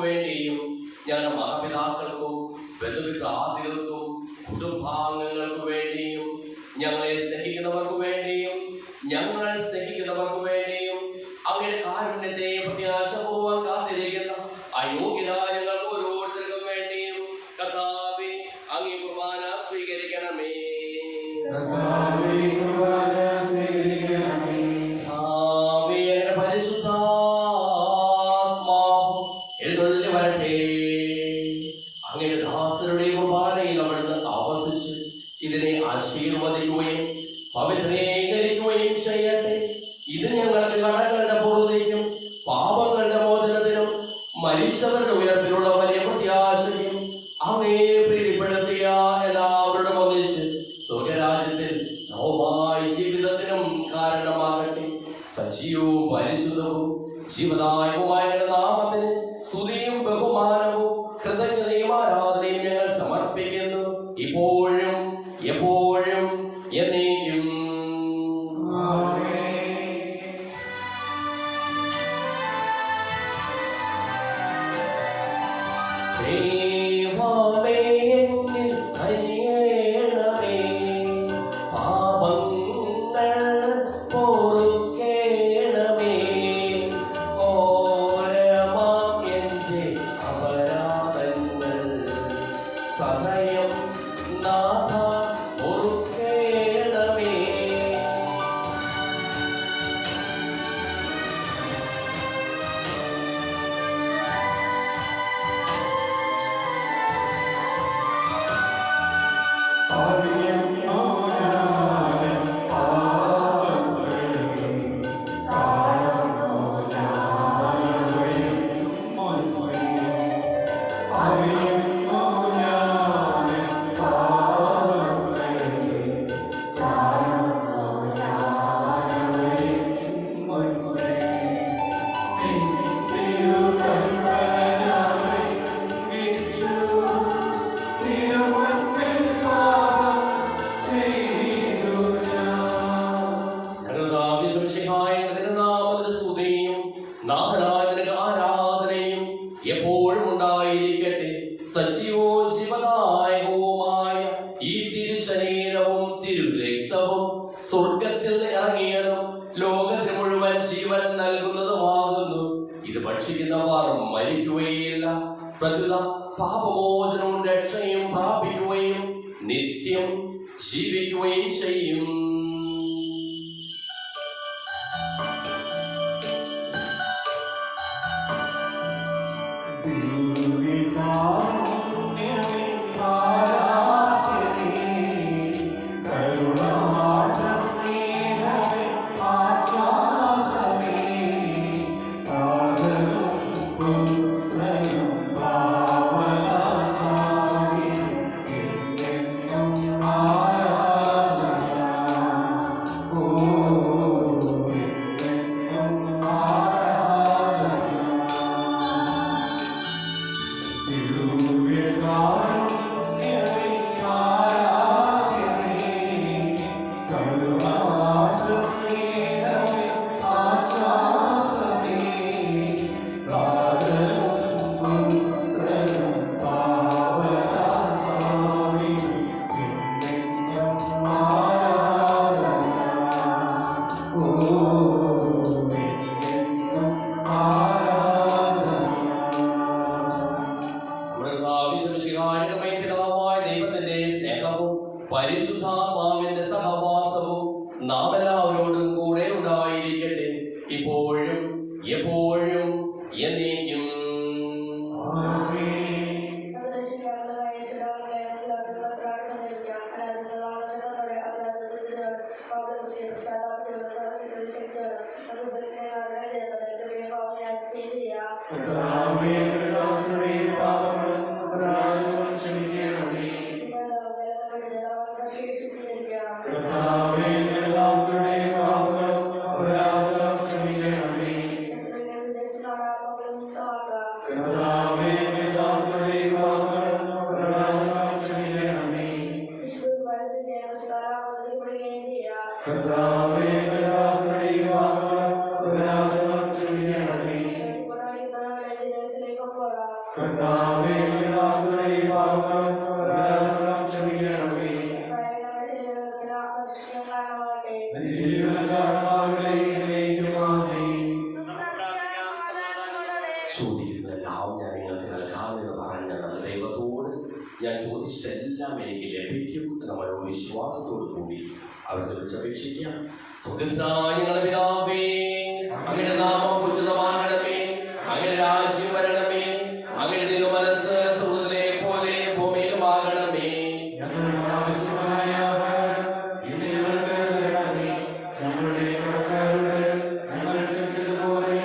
[SPEAKER 1] വേണ്ടിയും ഞങ്ങളുടെ മാതാപിതാക്കൾക്കും ബന്ധുമിത്രാദികൾക്കും കുടുംബാംഗങ്ങൾക്ക് വേണ്ടിയും ഞങ്ങളെ സ്നേഹിക്കുന്നവർക്ക് വേണ്ടിയും ഞങ്ങൾ സ്നേഹിക്കുന്നവർക്ക് വേണ്ടിയും അങ്ങയുടെ കാരുണ്യത്തെ പ്രത്യാശപൂർവ്വം കാത്തിരിക്കുന്ന അയോഗ്യരായ ഞങ്ങൾക്ക് ഓരോരുത്തർക്കും വേണ്ടിയും കർത്താവേ അങ്ങേ കുർബാന സ്വീകരിക്കണമേ. പരിശുദ്ധാത്മാവ് എഴുന്നള്ളി വരട്ടെ. അങ്ങയുടെ ദാസരുടെ കുർബാനയിൽ അവിടുന്ന് ആവസിച്ച് ഇതിനെ ആശീർവദിക്കുകയും പവിത്രീകരിക്കുകയും ചെയ്യട്ടെ. ഇത് ഞങ്ങൾക്ക് കടങ്ങളുടെ പൂർണ്ണതയ്ക്കും പാപങ്ങളുടെ മോചനത്തിനും മനുഷ്യരുടെ ഉയർപ്പിലുള്ള വലിയ പ്രത്യാശയും അങ്ങേ പ്രീതിപ്പെടുത്തിയ എല്ലാവരുടെ ഒന്നിച്ച് സ്വർഗരാജ്യത്തിൽ നവമായ ജീവിതത്തിനും കാരണമാകട്ടെ. സജീവവും പരിശുദ്ധവും ജീവദായകവുമായ നാമത്തിന് സ്തുതിയും ബഹുമാനവും കൃതജ്ഞതയും ആരാധനയും ഞങ്ങൾ സമർപ്പിക്കുന്നു, ഇപ്പോഴും എപ്പോഴും എന്നേക്കും. ദൈവമേ എന്നിൽ കനിയണമേ, പാപങ്ങൾ പൊറുക്കേണമേ, ഓരമാം എൻ്റെ അപരാധങ്ങൾ സദയം നാഥ പൊറുക്കേണമേ. ആരാധനയും എപ്പോഴും ഉണ്ടായിരിക്കട്ടെ. സജീവവും ശിവദായകവുമായ ഈ തിരുശരീരവും തിരുരക്തവും സ്വർഗത്തിൽ ഇറങ്ങിയതും ലോകത്തിന് മുഴുവൻ ജീവൻ നൽകുന്നതുമാകുന്നു. ഇത് ഭക്ഷിക്കുന്നവർ മരിക്കുകയില്ല, പ്രത്യുത പാപമോചനവും രക്ഷയും പ്രാപിക്കുകയും നിത്യം ജീവിക്കുകയും ചെയ്യും. പരിശുദ്ധാത്മാവിന്റെ സഹവാസവും നാം എല്ലാവരോടും കൂടെ ഉണ്ടായിരിക്കട്ടെ, ഇപ്പോഴും എപ്പോഴും എന്നേക്കും.
[SPEAKER 2] Gracias.
[SPEAKER 3] കർത്താവേ, ദാസരുടെ പാപങ്ങൾ ക്ഷമിക്കണമേ.
[SPEAKER 1] ചോദിക്കുന്നതെല്ലാം ഞാൻ നിങ്ങൾക്ക് നൽകാമെന്ന് പറഞ്ഞ ദൈവത്തോട് ഞാൻ ചോദിച്ചതെല്ലാം എനിക്ക് ലഭിക്കും എന്ന മനോവിശ്വാസത്തോടു കൂടി അവിടുത്തെ വിളിച്ചപേക്ഷിക്കാം. സ്വർഗ്ഗസ്ഥനായ ഞങ്ങളുടെ പിതാവേ, അങ്ങയുടെ നാമം പൂജിതമാകണമേ, അങ്ങയുടെ രാജ്യം വരണമേ, അങ്ങയുടെ തിരുമനസ്സ് സ്വർഗ്ഗത്തിലെ പോലെ ഭൂമിയിലുമാകണമേ.
[SPEAKER 3] ഞങ്ങളുടെ ആവശ്യമായ ആഹാരം ഇന്ന് ഞങ്ങൾക്ക് തരണമേ. ഞങ്ങളുടെ കടക്കാരോട് ഞങ്ങൾ ക്ഷമിച്ചതുപോലെ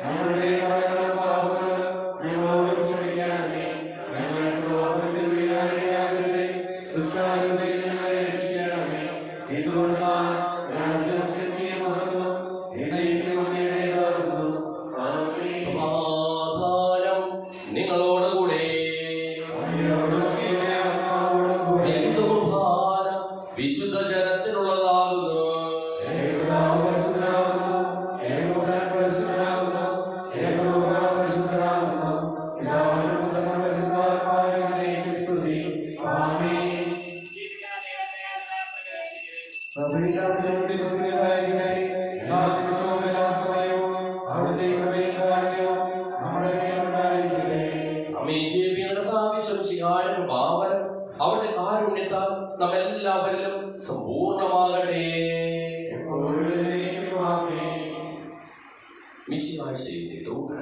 [SPEAKER 3] ഞങ്ങളുടെ കടങ്ങളും പാപങ്ങളും ഞങ്ങളോട് ക്ഷമിക്കണമേ. ഞങ്ങൾ പ്രലോഭനത്തിൽ വീഴാനിടയാകരുതേ, ദുഷ്ടാരൂപത്തിൽ ഞങ്ങളെ രക്ഷിക്കണമേ. എന്തുകൊണ്ടാൽ രാജ്യവും ശക്തിയും മഹത്വവും എന്നേക്കും അങ്ങയുടേതാകുന്നു. ആമേൻ.
[SPEAKER 1] സമാധാനം നിങ്ങളോടുകൂടെ.
[SPEAKER 3] അങ്ങയോടുകൂടെ ആത്മാവോടുകൂടെ
[SPEAKER 1] വിശുദ്ധ കുർബാന വിശുദ്ധ ജനത്തിനുള്ളതാകുന്നു.
[SPEAKER 3] ഏകപിതാവ് പരിശുദ്ധനാകുന്നു, ഏകപുത്രൻ പരിശുദ്ധനാകുന്നു, ഏകരൂപം പരിശുദ്ധനാകുന്നു. പിതാവിനും പുത്രനും പരിശുദ്ധാത്മാവിനും എന്നേക്കും സ്തുതി. ആമേൻ. സഭയിൽ അവിടുത്തെ സ്തുതിയായിരിക്കട്ടെ. എല്ലാ നിമിഷവും എല്ലാ സമയവും അവിടുത്തെ കൃപയും കാരുണ്യവും നമ്മുടെ മേലുണ്ടായിരിക്കട്ടെ.
[SPEAKER 1] അവിടുത്തെ കാരുണ്യത്താൽ നമ്മെല്ലാവരിലും സമ്പൂർണമാകട്ടെ.
[SPEAKER 3] എപ്പോഴും എന്നേക്കും ആമേൻ.
[SPEAKER 1] മിശിഹായ ശരീരത്തോട്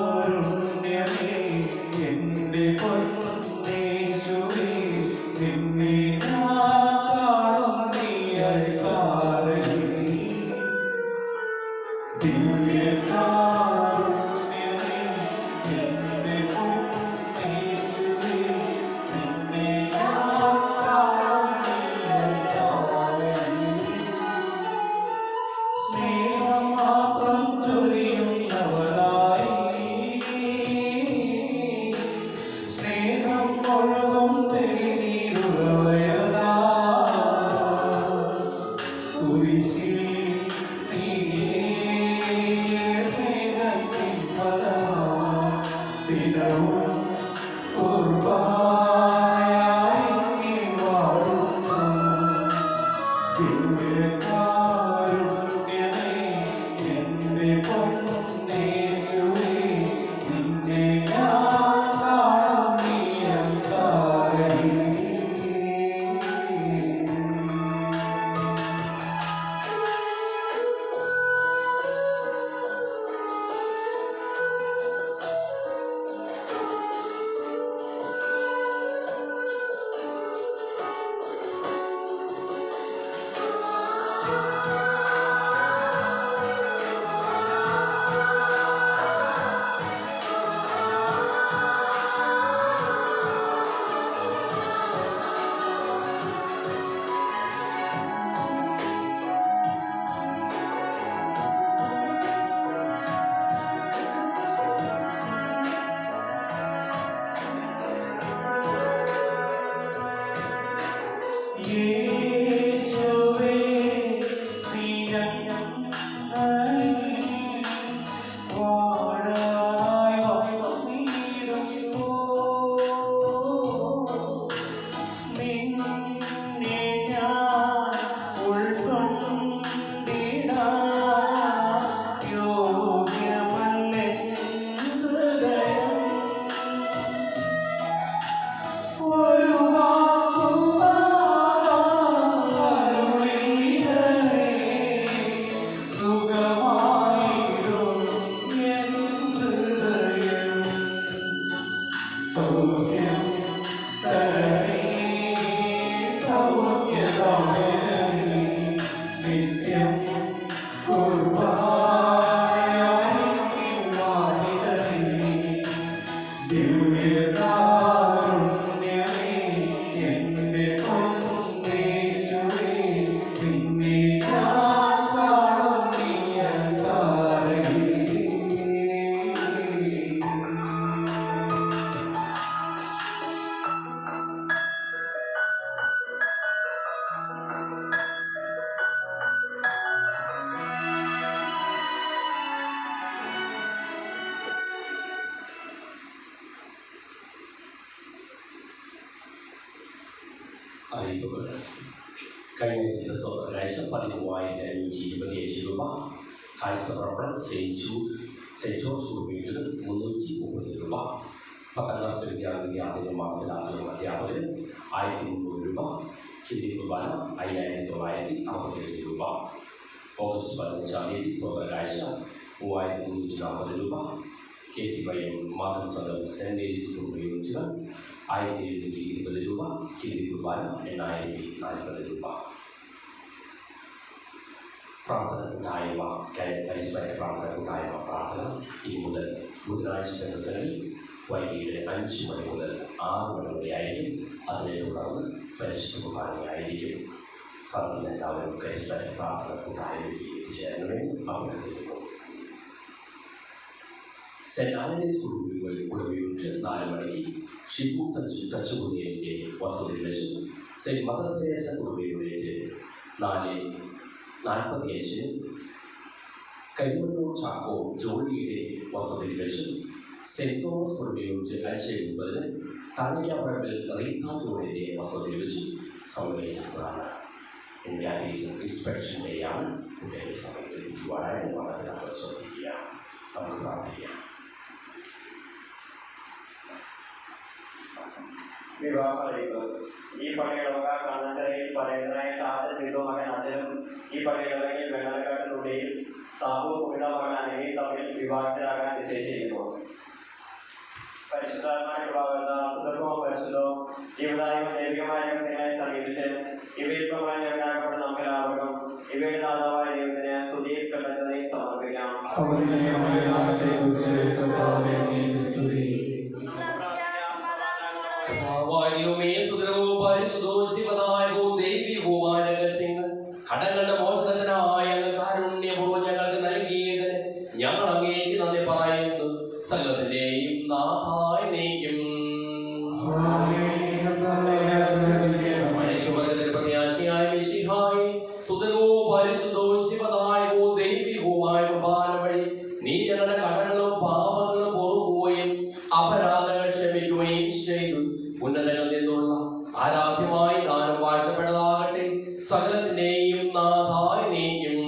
[SPEAKER 3] ദിവ്യകാരുണ്യമേ, എന്റെ പൊന്നേശുവേ, നിന്നെ ഞാൻ കാണും ഈ അൾത്താരയിൽ. ദിവ്യകാരുണ്യമേ, എന്റെ പൊന്നേശുവേ, നിന്നെ ഞാൻ കാണും ഈ അൾത്താരയിൽ. സ്നേഹം മാത്രം ചൊരിയുന്നവനായി, സ്നേഹം ഒഴുകും തെളിനീരുറവയതാ. കുരിശിൽ നീയേ സ്നേഹത്തിൻ ഫലമായി ദിനവും കുർബാനയായി നീ വാഴുന്നു. ദിവ്യകാരുണ്യമേ, എന്റെ പൊന്നേശുവേ, നിന്നെ ഞാൻ കാണും ഈ അൾത്താരയിൽ.
[SPEAKER 2] ും
[SPEAKER 1] അറിയിപ്പുകൾ. കഴിഞ്ഞ ദിവസം ഒരാഴ്ച 13,525 രൂപ. ക്രൈസ്തവ പ്രവർത്തനം സെയിൻറ്റ് ജോർജ് കുടുംബീട്ടിന് 330 രൂപ. 10ാം ക്ലാസ് വിദ്യാർത്ഥികളും അധ്യാപകരും 1,300 രൂപ. ഹിന്ദി കുർബാന 5,957 രൂപ. ഓഗസ്റ്റ് 15-ാം തീയതി സ്തോത്ര കാഴ്ച 3,340 രൂപ. KCY മാതൃസംഘം സെൻറ് മേരീസ് കുടുംബ യൂണിറ്റുകൾ 1,720 രൂപ. ഹിന്ദി കുർബാന 8,040 രൂപ. പ്രാർത്ഥന കൂട്ടായ്മ കരിസ്മരിക പ്രാർത്ഥന കൂട്ടായ്മ പ്രാർത്ഥന ഇനി മുതൽ ബുധനാഴ്ച ദിവസങ്ങളിൽ വൈകിട്ട് 5 മണി മുതൽ 6 മണി വരെയായിരിക്കും. അതിനെ തുടർന്ന് പരിശുദ്ധ കുർബാനയായിരിക്കും. സാധാരണ എല്ലാവരും കരിസ്മരിക പ്രാർത്ഥന കൂട്ടായ്മയ്ക്ക് എത്തിച്ചേരണമെന്ന് അഭ്യർത്ഥിക്കുന്നു. സെൻറ്റ് ആന്റണീസ് കുടുംബ യൂണിറ്റ് 4 മണിക്ക് ഷിബു തച്ചുകുടിയൻ്റെ വസതിയിൽ വെച്ച് സെൻറ്റ് മദർ തെരേസ കുടുംബ യൂണിറ്റ് 4:45 കരിമണ്ണൂർ ചാക്കോ ജോളിയുടെ വസതിയിൽ വെച്ച് സെൻറ്റ് തോമസ് കുടുംബ യൂണിറ്റ് 5:30 താണിക്കാപ്പറമ്പിൽ റീത്ത ജോളിയുടെ വസതിയിൽ വെച്ച് സൗകര്യപ്പെടുന്നതാണ്. Categories inspection ഡേയാണ്. കുട്ടികളെ സമയത്ത് എത്തിക്കുവാനായിട്ട് വളരെ ശ്രദ്ധിക്കുക. നമുക്ക് പ്രാർത്ഥിക്കാം.
[SPEAKER 4] വിവാഹ അറിയിപ്പ്. ഈ പള്ളിയിടവക കണ്ണഞ്ചരയിൽ പരേതനായ ഷാജൻ ബിന്ദു മകൻ അജനും ഈ പള്ളിയിടവകയിൽ വെള്ളക്കാട്ടിനുള്ളിൽ സാബു സുമിത മകൻ അനഘയും തമ്മിൽ വിവാഹത്തിലാകാൻ നിശ്ചയിച്ചിരിക്കുന്നു. പരിശുദ്ധാത്മാക്കളുടെ പരിശുദ്ധവും ജീവിതായും ദൈവികമായ രഹസ്യങ്ങളെ സമീപിച്ച് ഇവയിൽ പ്രമാണപ്പെടുന്ന നമുക്കെല്ലാവർക്കും ഇവയുടെ ദാതാവായ ദൈവത്തിന് സ്തുതിയിൽ കണ്ടെത്തുന്നതിൽ സമർപ്പിക്കാം.
[SPEAKER 1] കടങ്ങളുടെ മോചനത്തിനായ കാരുണ്യപൂർവ്വം ഞങ്ങൾക്ക് നൽകിയതിന് ഞങ്ങൾ അങ്ങേക്ക് നന്ദി പറയുന്നു. സകലത്തിന്റെയും നാഥായ നീക്കും മനുഷ്യവർഗത്തിന്റെ പ്രത്യാശയായ മിശിഹായി സുതകവും പരിശുദ്ധവും ശിവദായകവും ദൈവികവുമായ കുർബാന വഴി നീ ഞങ്ങളുടെ കടങ്ങളും പാപങ്ങളും പൊറുക്കുകയും അപരാധങ്ങൾ ക്ഷമിക്കുകയും ചെയ്തു. ഉന്നതങ്ങളിൽ നിന്നുള്ള ആരാധ്യമായി ദാനം വാഴ്ത്തപ്പെട്ടതാകട്ടെ. സകലത്തിന്റെയും നാഥായ നീക്കും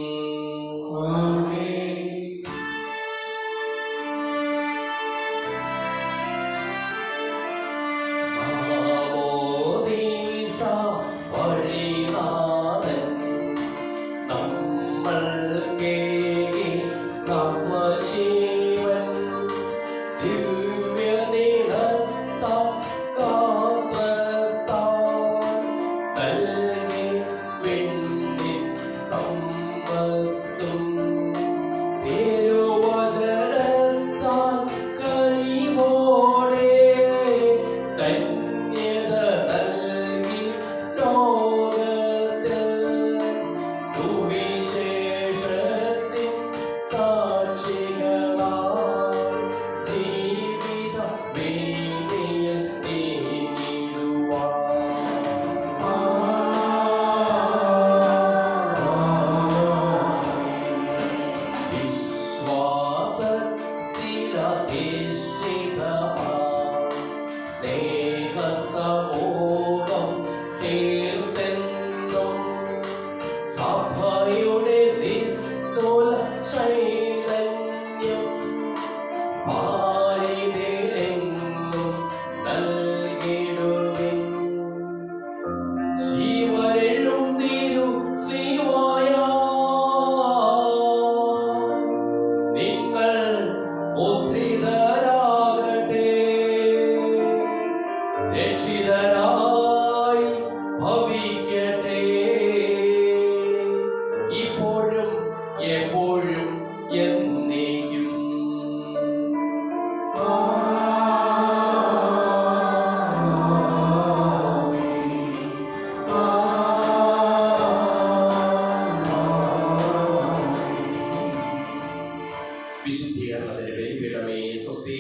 [SPEAKER 3] വിശുദ്ധീകരണത്തിന്റെ ബലിപീഠമേ സ്വസ്തി.